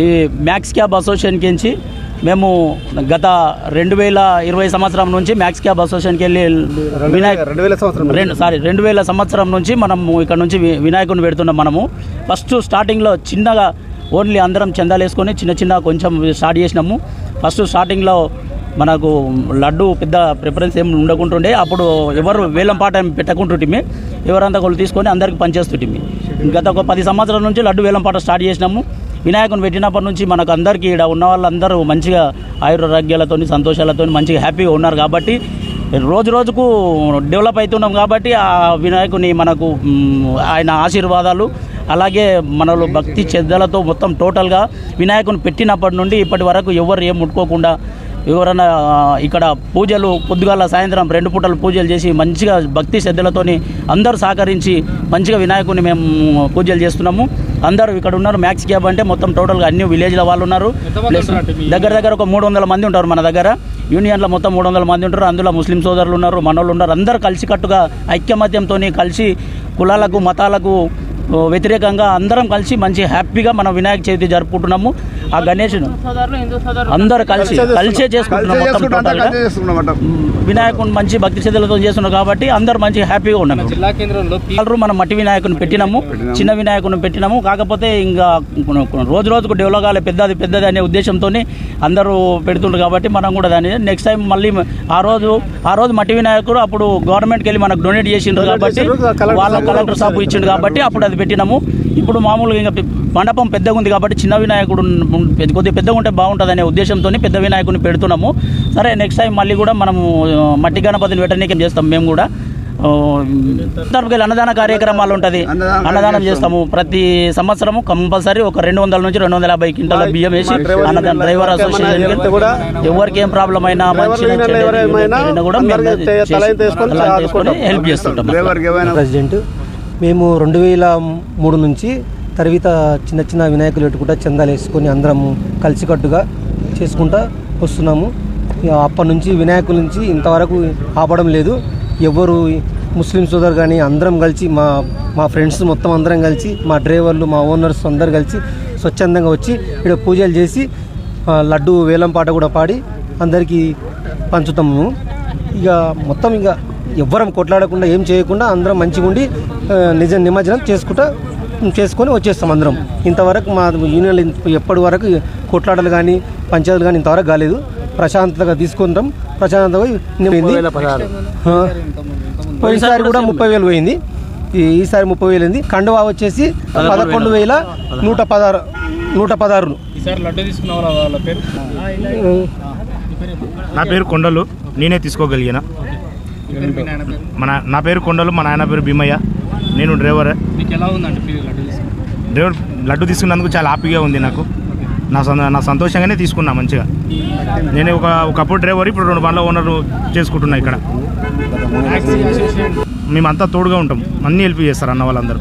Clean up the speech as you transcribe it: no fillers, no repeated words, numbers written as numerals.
ఈ max cab అసోసియేషన్కి నుంచి మేము గత 2020 సంవత్సరం నుంచి మ్యాక్స్ క్యాబ్ అసోసియేషన్కి వెళ్ళి 2000 సంవత్సరం నుంచి మనము ఇక్కడ నుంచి వినాయకుడిని పెడుతున్నాం. మనము ఫస్ట్ స్టార్టింగ్లో చిన్నగా ఓన్లీ అందరం చందాలు వేసుకొని చిన్న కొంచెం స్టార్ట్ చేసినాము. ఫస్ట్ స్టార్టింగ్లో మనకు లడ్డు పెద్ద ప్రిఫరెన్స్ ఏమి ఉండకుంటుండే. అప్పుడు ఎవరు వేలం పాట పెట్టకుంటుంటిమి, ఎవరంతా వాళ్ళు తీసుకొని అందరికి పనిచేస్తుంటిమి. గత ఒక 10 సంవత్సరాల నుంచి లడ్డు వేలం పాట స్టార్ట్ చేసినాము. వినాయకుని పెట్టినప్పటి నుంచి మనకు అందరికీ ఇక్కడ ఉన్న వాళ్ళందరూ మంచిగా ఆయురారోగ్యాలతో సంతోషాలతో మంచిగా హ్యాపీగా ఉన్నారు. కాబట్టి రోజుకు డెవలప్ అవుతున్నాం. కాబట్టి ఆ వినాయకుని మనకు ఆయన ఆశీర్వాదాలు, అలాగే మనలో భక్తి శ్రద్ధలతో మొత్తం టోటల్గా వినాయకుని పెట్టినప్పటి నుండి ఇప్పటి వరకు ఎవరు ఏం ముట్టుకోకుండా, ఎవరైనా ఇక్కడ పూజలు పొద్దుగాల సాయంత్రం 2 పూటలు పూజలు చేసి మంచిగా భక్తి శ్రద్ధలతోని అందరూ సహకరించి మంచిగా వినాయకుని మేము పూజలు చేస్తున్నాము. అందరూ ఇక్కడ ఉన్నారు. మ్యాక్స్ క్యాబ్ అంటే మొత్తం టోటల్గా అన్ని విలేజ్ల వాళ్ళు ఉన్నారు. ప్లస్ దగ్గర ఒక 300 మంది ఉంటారు మన దగ్గర. యూనియన్లో మొత్తం 300 మంది ఉంటారు. అందులో ముస్లిం సోదరులు ఉన్నారు, మనోళ్ళు ఉన్నారు. అందరూ కలిసికట్టుగా ఐక్యమత్యంతో కలిసి కులాలకు మతాలకు వ్యతిరేకంగా అందరం కలిసి మంచి హ్యాపీగా మనం వినాయక చవితి జరుపుకుంటున్నాము. ఆ గణేషును అందరూ కలిసే చేసుకుంటున్నాం. వినాయకుని మంచి భక్తి శ్రద్ధలతో చేస్తున్నాం కాబట్టి అందరూ మంచి హ్యాపీగా ఉన్నాము. జిల్లా కేంద్రంలో మనం మట్టి వినాయకుని పెట్టినాము, చిన్న వినాయకుని పెట్టినాము. కాకపోతే ఇంకా రోజుకు డెవలప్ కాలే, పెద్దది అనే ఉద్దేశంతో అందరూ పెడుతుండ్రు. కాబట్టి మనం కూడా దాన్ని నెక్స్ట్ టైం మళ్ళీ ఆ రోజు మట్టి వినాయకుడు అప్పుడు గవర్నమెంట్కి వెళ్ళి మనకు డొనేట్ చేసిండ్రు. కాబట్టి వాళ్ళ కలెక్టర్ షాపు ఇచ్చిండు కాబట్టి అప్పుడు అది పెట్టినాము. ఇప్పుడు మామూలుగా ఇంకా మండపం పెద్దగా ఉంది కాబట్టి చిన్న వినాయకుడు కొద్దిగా పెద్దగా ఉంటే బాగుంటుంది అనే ఉద్దేశంతో పెద్ద వినాయకుడిని పెడుతున్నాము. సరే నెక్స్ట్ టైం మళ్ళీ కూడా మనము మట్టి గణపతిని పెట్టనీకం చేస్తాం. మేము కూడా తరపుకెళ్ళి అన్నదాన కార్యక్రమాలు ఉంటుంది, అన్నదానం చేస్తాము. ప్రతి సంవత్సరము కంపల్సరీ ఒక 200 నుంచి 250 క్వింటాల బియ్యం వేసి అన్నదానం డ్రైవర్ అసోసియేషన్ ఎవరికి ఏం ప్రాబ్లం అయినా కూడా హెల్ప్ చేస్తుంటాం. ప్రెసిడెంట్ మేము 2003 నుంచి తర్వాత చిన్న వినాయకులు పెట్టుకుంటా చందాలు వేసుకొని అందరం కలిసికట్టుగా చేసుకుంటా వస్తున్నాము. అప్పటి నుంచి వినాయకుల నుంచి ఇంతవరకు ఆపడం లేదు. ఎవరు ముస్లిం సోదరు కానీ అందరం కలిసి మా ఫ్రెండ్స్ మొత్తం అందరం కలిసి మా డ్రైవర్లు మా ఓనర్స్ అందరు కలిసి స్వచ్ఛందంగా వచ్చి ఇక్కడ పూజలు చేసి లడ్డు వేలం పాట కూడా పాడి అందరికీ పంచుతాము. ఇక మొత్తం ఇక ఎవ్వరం కొట్లాడకుండా ఏం చేయకుండా అందరం మంచిగా ఉండి నిమజ్జనం చేసుకొని వచ్చేస్తాం అందరం. ఇంతవరకు మా యూనియన్లు ఎప్పటి వరకు కొట్లాటలు కానీ పంచాయతీలు కానీ ఇంతవరకు కాలేదు. ప్రశాంతతగా తీసుకుంటాం. ప్రశాంతంగా పోయినసారి కూడా 30,000 పోయింది, ఈసారి 30,000 అయింది. కండువా వచ్చేసి 11,116. నా పేరు కొండలు, నేనే తీసుకోగలిగిన. నా పేరు కొండలు, మా నాయన పేరు భీమయ్య, నేను డ్రైవర్. లడ్డు తీసుకున్నందుకు చాలా హ్యాపీగా ఉంది నాకు. నా సంతోషంగానే తీసుకున్నా మంచిగా. నేను ఒకప్పుడు డ్రైవర్, ఇప్పుడు 2 బండ్ల ఓనర్ చేసుకుంటున్నా ఇక్కడ. మేమంతా తోడుగా ఉంటాం, అన్నీ హెల్ప్ చేస్తారు అన్న వాళ్ళందరూ.